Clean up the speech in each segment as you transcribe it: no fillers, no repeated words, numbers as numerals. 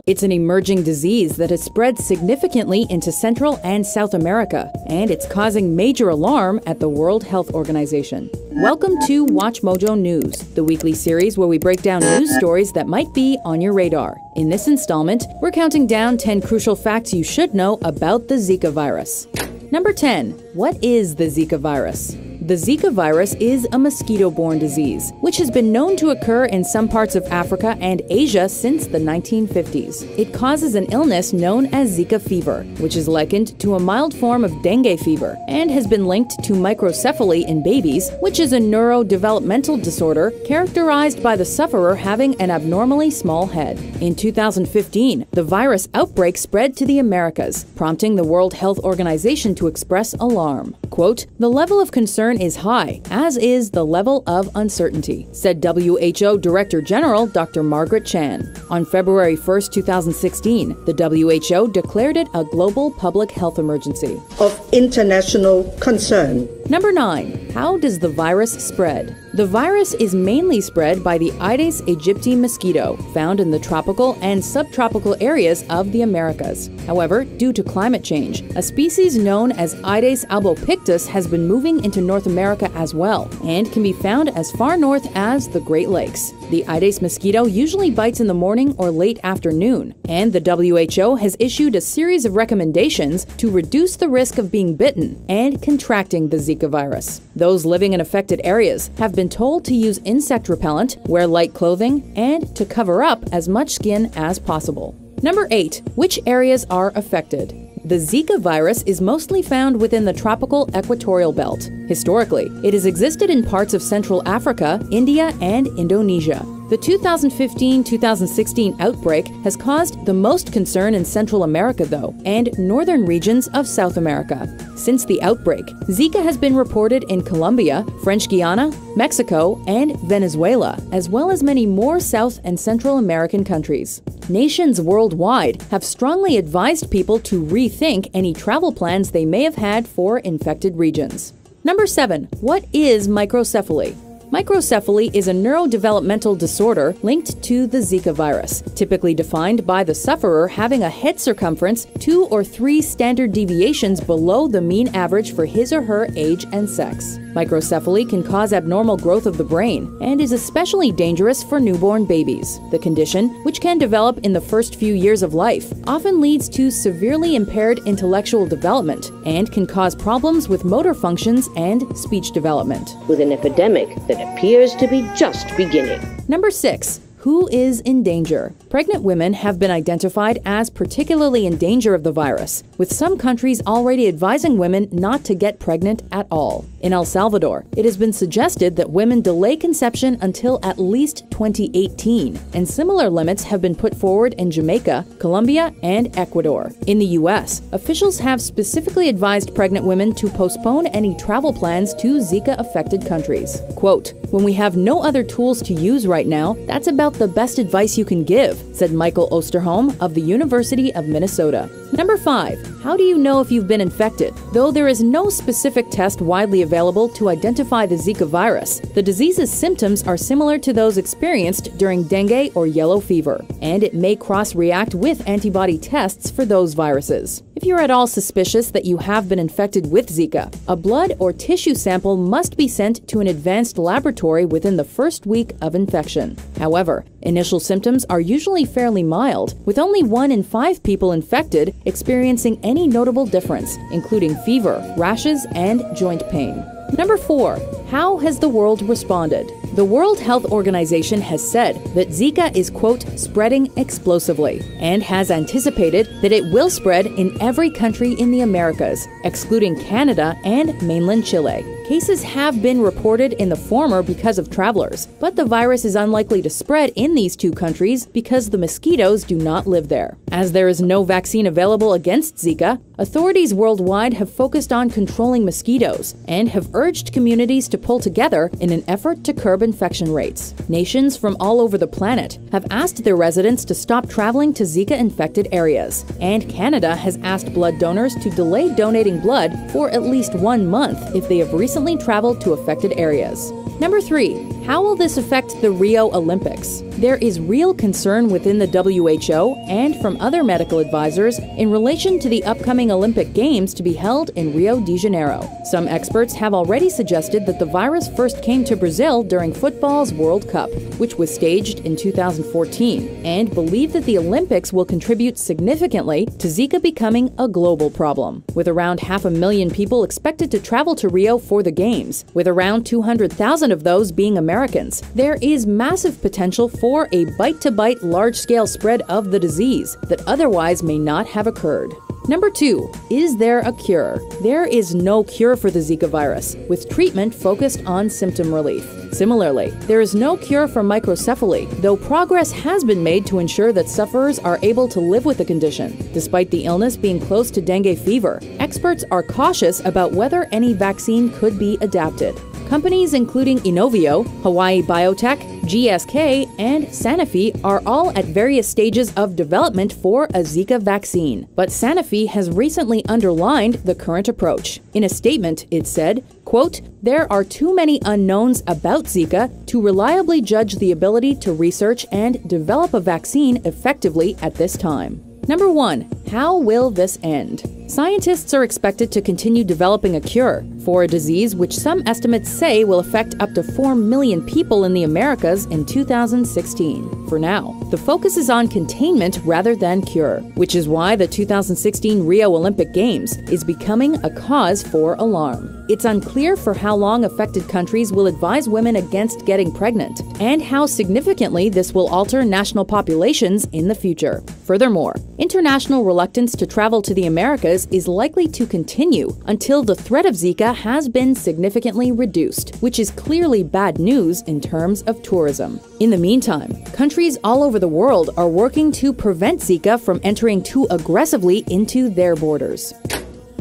It's an emerging disease that has spread significantly into Central and South America, and it's causing major alarm at the World Health Organization. Welcome to Watch Mojo News, the weekly series where we break down news stories that might be on your radar. In this installment, we're counting down 10 crucial facts you should know about the Zika virus. Number 10. What is the Zika virus? The Zika virus is a mosquito-borne disease, which has been known to occur in some parts of Africa and Asia since the 1950s. It causes an illness known as Zika fever, which is likened to a mild form of dengue fever, and has been linked to microcephaly in babies, which is a neurodevelopmental disorder characterized by the sufferer having an abnormally small head. In 2015, the virus outbreak spread to the Americas, prompting the World Health Organization to express alarm. Quote, "The level of concern is high, as is the level of uncertainty," said WHO Director General Dr. Margaret Chan. On February 1, 2016, the WHO declared it a global public health emergency of international concern. Number 9. How does the virus spread? The virus is mainly spread by the Aedes aegypti mosquito, found in the tropical and subtropical areas of the Americas. However, due to climate change, a species known as Aedes albopictus has been moving into North America as well, and can be found as far north as the Great Lakes. The Aedes mosquito usually bites in the morning or late afternoon, and the WHO has issued a series of recommendations to reduce the risk of being bitten and contracting the Zika virus. Those living in affected areas have been told to use insect repellent, wear light clothing, and to cover up as much skin as possible. Number 8. Which areas are affected? The Zika virus is mostly found within the tropical equatorial belt. Historically, it has existed in parts of Central Africa, India, and Indonesia. The 2015-2016 outbreak has caused the most concern in Central America, though, and northern regions of South America. Since the outbreak, Zika has been reported in Colombia, French Guiana, Mexico, and Venezuela, as well as many more South and Central American countries. Nations worldwide have strongly advised people to rethink any travel plans they may have had for infected regions. Number 7. What is microcephaly? Microcephaly is a neurodevelopmental disorder linked to the Zika virus, typically defined by the sufferer having a head circumference 2 or 3 standard deviations below the mean average for his or her age and sex. Microcephaly can cause abnormal growth of the brain and is especially dangerous for newborn babies. The condition, which can develop in the first few years of life, often leads to severely impaired intellectual development and can cause problems with motor functions and speech development. With an epidemic that appears to be just beginning. Number 6. Who is in danger? Pregnant women have been identified as particularly in danger of the virus, with some countries already advising women not to get pregnant at all. In El Salvador, it has been suggested that women delay conception until at least 2018, and similar limits have been put forward in Jamaica, Colombia, and Ecuador. In the U.S., officials have specifically advised pregnant women to postpone any travel plans to Zika-affected countries. Quote, "When we have no other tools to use right now, that's about the best advice you can give," said Michael Osterholm of the University of Minnesota. Number 5. How do you know if you've been infected? Though there is no specific test widely available to identify the Zika virus, the disease's symptoms are similar to those experienced during dengue or yellow fever, and it may cross-react with antibody tests for those viruses. If you're at all suspicious that you have been infected with Zika, a blood or tissue sample must be sent to an advanced laboratory within the first week of infection. However, initial symptoms are usually fairly mild, with only 1 in 5 people infected experiencing any notable difference, including fever, rashes, and joint pain. Number 4. How has the world responded? The World Health Organization has said that Zika is, quote, "spreading explosively," and has anticipated that it will spread in every country in the Americas, excluding Canada and mainland Chile. Cases have been reported in the former because of travelers, but the virus is unlikely to spread in these 2 countries because the mosquitoes do not live there. As there is no vaccine available against Zika, authorities worldwide have focused on controlling mosquitoes and have urged communities to pull together in an effort to curb infection rates. Nations from all over the planet have asked their residents to stop traveling to Zika-infected areas, and Canada has asked blood donors to delay donating blood for at least 1 month if they have recently traveled to affected areas. Number 3. How will this affect the Rio Olympics? There is real concern within the WHO and from other medical advisors in relation to the upcoming Olympic Games to be held in Rio de Janeiro. Some experts have already suggested that the virus first came to Brazil during football's World Cup, which was staged in 2014, and believe that the Olympics will contribute significantly to Zika becoming a global problem. With around 500,000 people expected to travel to Rio for the Games, with around 200,000 of those being Americans, there is massive potential for a bite-to-bite large-scale spread of the disease that otherwise may not have occurred. Number 2. Is there a cure? There is no cure for the Zika virus, with treatment focused on symptom relief. Similarly, there is no cure for microcephaly, though progress has been made to ensure that sufferers are able to live with the condition. Despite the illness being close to dengue fever, experts are cautious about whether any vaccine could be adapted. Companies including Inovio, Hawaii Biotech, GSK, and Sanofi are all at various stages of development for a Zika vaccine. But Sanofi has recently underlined the current approach. In a statement, it said, quote, "There are too many unknowns about Zika to reliably judge the ability to research and develop a vaccine effectively at this time." Number 1. How will this end? Scientists are expected to continue developing a cure for a disease which some estimates say will affect up to 4 million people in the Americas in 2016. For now, the focus is on containment rather than cure, which is why the 2016 Rio Olympic Games is becoming a cause for alarm. It's unclear for how long affected countries will advise women against getting pregnant, and how significantly this will alter national populations in the future. Furthermore, international reluctance to travel to the Americas is likely to continue until the threat of Zika has been significantly reduced, which is clearly bad news in terms of tourism. In the meantime, countries all over the world are working to prevent Zika from entering too aggressively into their borders.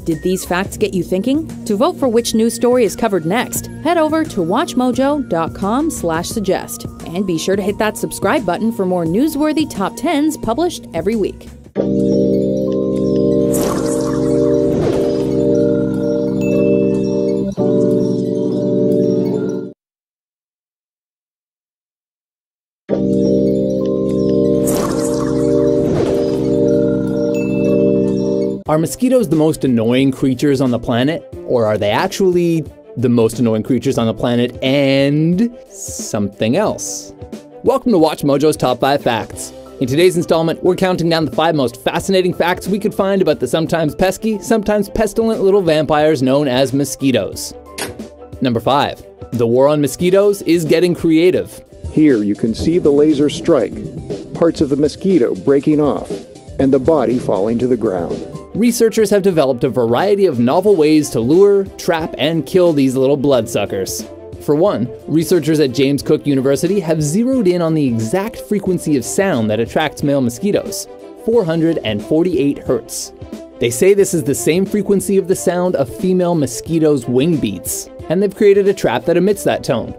Did these facts get you thinking? To vote for which news story is covered next, head over to watchmojo.com/suggest. And be sure to hit that subscribe button for more newsworthy top 10s published every week. Are mosquitoes the most annoying creatures on the planet? Or are they actually the most annoying creatures on the planet and something else? Welcome to Watch Mojo's Top 5 Facts. In today's installment, we're counting down the 5 most fascinating facts we could find about the sometimes pesky, sometimes pestilent little vampires known as mosquitoes. Number 5. The war on mosquitoes is getting creative. Here you can see the laser strike, parts of the mosquito breaking off, and the body falling to the ground. Researchers have developed a variety of novel ways to lure, trap, and kill these little bloodsuckers. For one, researchers at James Cook University have zeroed in on the exact frequency of sound that attracts male mosquitoes, 448 hertz. They say this is the same frequency of the sound of female mosquitoes' wing beats, and they've created a trap that emits that tone.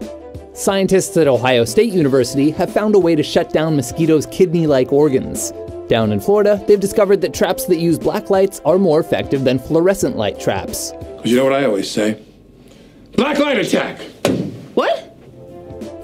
Scientists at Ohio State University have found a way to shut down mosquitoes' kidney-like organs. Down in Florida, they've discovered that traps that use black lights are more effective than fluorescent light traps. You know what I always say? Black light attack! What?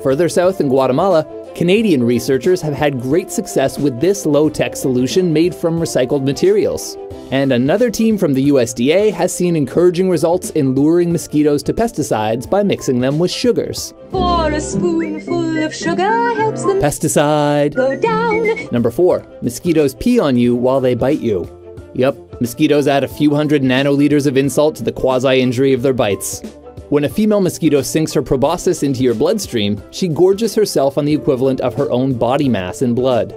Further south in Guatemala, Canadian researchers have had great success with this low-tech solution made from recycled materials. And another team from the USDA has seen encouraging results in luring mosquitoes to pesticides by mixing them with sugars. For a spoonful of sugar helps them Pesticide. go down. Number 4. Mosquitoes pee on you while they bite you. Yep, mosquitoes add a few hundred nanoliters of insult to the quasi-injury of their bites. When a female mosquito sinks her proboscis into your bloodstream, she gorges herself on the equivalent of her own body mass in blood.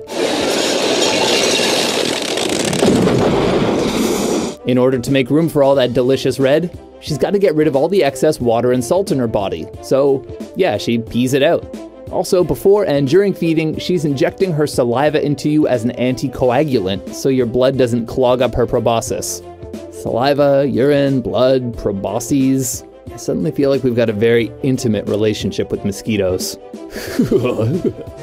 In order to make room for all that delicious red, she's got to get rid of all the excess water and salt in her body. So, yeah, she pees it out. Also, before and during feeding, she's injecting her saliva into you as an anticoagulant, so your blood doesn't clog up her proboscis. Saliva, urine, blood, probosces. I suddenly feel like we've got a very intimate relationship with mosquitoes.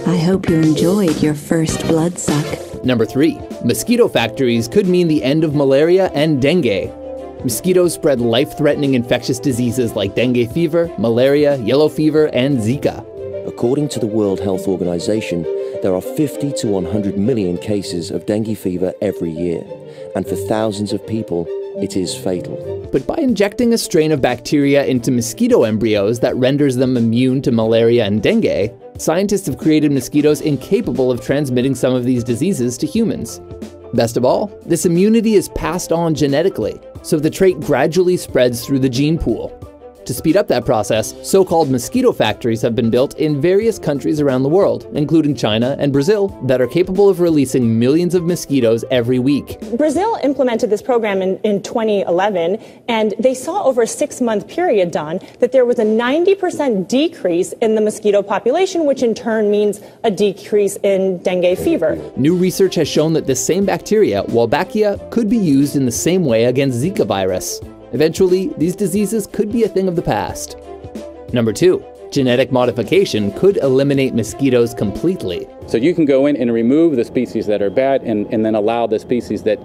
I hope you enjoyed your first blood suck. Number 3. Mosquito factories could mean the end of malaria and dengue. Mosquitoes spread life-threatening infectious diseases like dengue fever, malaria, yellow fever, and Zika. According to the World Health Organization, there are 50 to 100 million cases of dengue fever every year, and for thousands of people, it is fatal. But by injecting a strain of bacteria into mosquito embryos that renders them immune to malaria and dengue, scientists have created mosquitoes incapable of transmitting some of these diseases to humans. Best of all, this immunity is passed on genetically, so the trait gradually spreads through the gene pool. To speed up that process, so-called mosquito factories have been built in various countries around the world, including China and Brazil, that are capable of releasing millions of mosquitoes every week. Brazil implemented this program in 2011, and they saw over a 6-month period, Don, that there was a 90% decrease in the mosquito population, which in turn means a decrease in dengue fever. New research has shown that this same bacteria, Wolbachia, could be used in the same way against Zika virus. Eventually, these diseases could be a thing of the past. Number 2, genetic modification could eliminate mosquitoes completely. So you can go in and remove the species that are bad and then allow the species that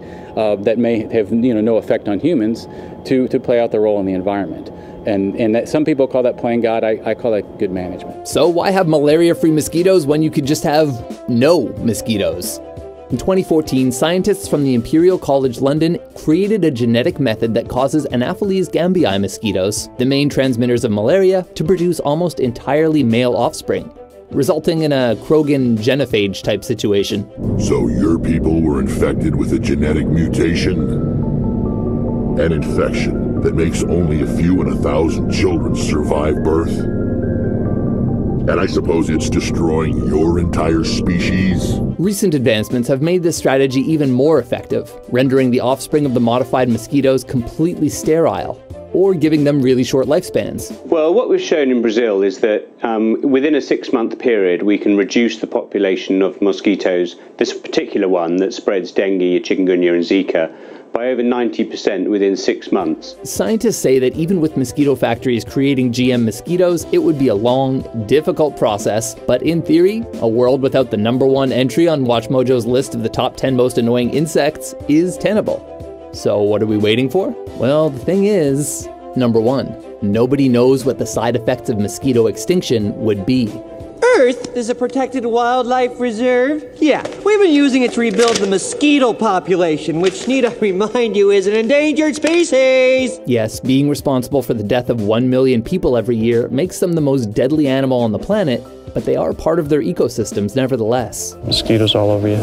may have no effect on humans to play out their role in the environment. And that, some people call that playing God. I call that good management. So why have malaria-free mosquitoes when you could just have no mosquitoes? In 2014, scientists from the Imperial College London created a genetic method that causes Anopheles gambii mosquitoes, the main transmitters of malaria, to produce almost entirely male offspring, resulting in a Krogan genophage type situation. So your people were infected with a genetic mutation? An infection that makes only a few in 1,000 children survive birth? And I suppose it's destroying your entire species? Recent advancements have made this strategy even more effective, rendering the offspring of the modified mosquitoes completely sterile, or giving them really short lifespans. Well, what we've shown in Brazil is that within a 6-month period, we can reduce the population of mosquitoes, this particular one that spreads dengue, chikungunya, and Zika, by over 90% within 6 months. Scientists say that even with mosquito factories creating GM mosquitoes, it would be a long, difficult process, but in theory, a world without the #1 entry on WatchMojo's list of the top 10 most annoying insects is tenable. So what are we waiting for? Well, the thing is, number 1, nobody knows what the side effects of mosquito extinction would be. Earth is a protected wildlife reserve. Yeah, we've been using it to rebuild the mosquito population, which, need I remind you, is an endangered species. Yes, being responsible for the death of 1 million people every year makes them the most deadly animal on the planet, but they are part of their ecosystems nevertheless. Mosquitoes all over you.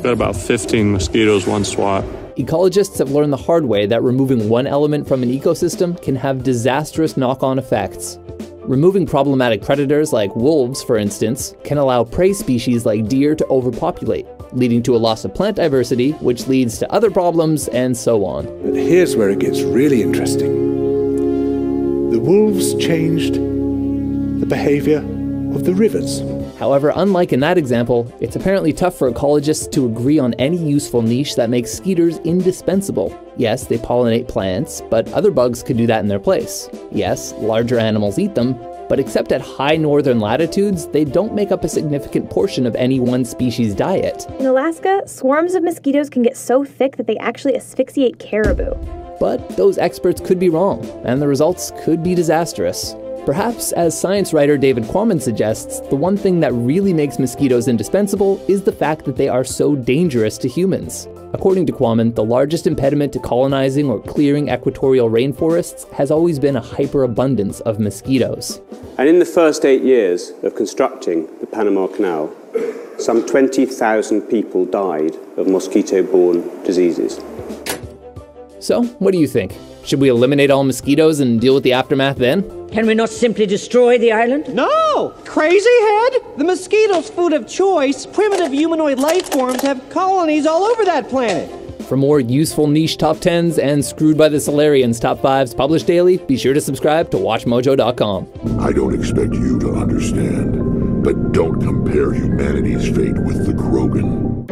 Got about 15 mosquitoes, one swat. Ecologists have learned the hard way that removing one element from an ecosystem can have disastrous knock-on effects. Removing problematic predators like wolves, for instance, can allow prey species like deer to overpopulate, leading to a loss of plant diversity, which leads to other problems, and so on. But here's where it gets really interesting. The wolves changed the behavior of the rivers. However, unlike in that example, it's apparently tough for ecologists to agree on any useful niche that makes skeeters indispensable. Yes, they pollinate plants, but other bugs could do that in their place. Yes, larger animals eat them, but except at high northern latitudes, they don't make up a significant portion of any one species' diet. In Alaska, swarms of mosquitoes can get so thick that they actually asphyxiate caribou. But those experts could be wrong, and the results could be disastrous. Perhaps, as science writer David Quammen suggests, the one thing that really makes mosquitoes indispensable is the fact that they are so dangerous to humans. According to Quammen, the largest impediment to colonizing or clearing equatorial rainforests has always been a hyperabundance of mosquitoes. And in the first 8 years of constructing the Panama Canal, some 20,000 people died of mosquito-borne diseases. So, what do you think? Should we eliminate all mosquitoes and deal with the aftermath then? Can we not simply destroy the island? No! Crazy head! The mosquito's food of choice, primitive humanoid life forms have colonies all over that planet. For more useful niche top 10s and Screwed by the Solarians top 5s published daily, be sure to subscribe to WatchMojo.com. I don't expect you to understand, but don't compare humanity's fate with the Krogan.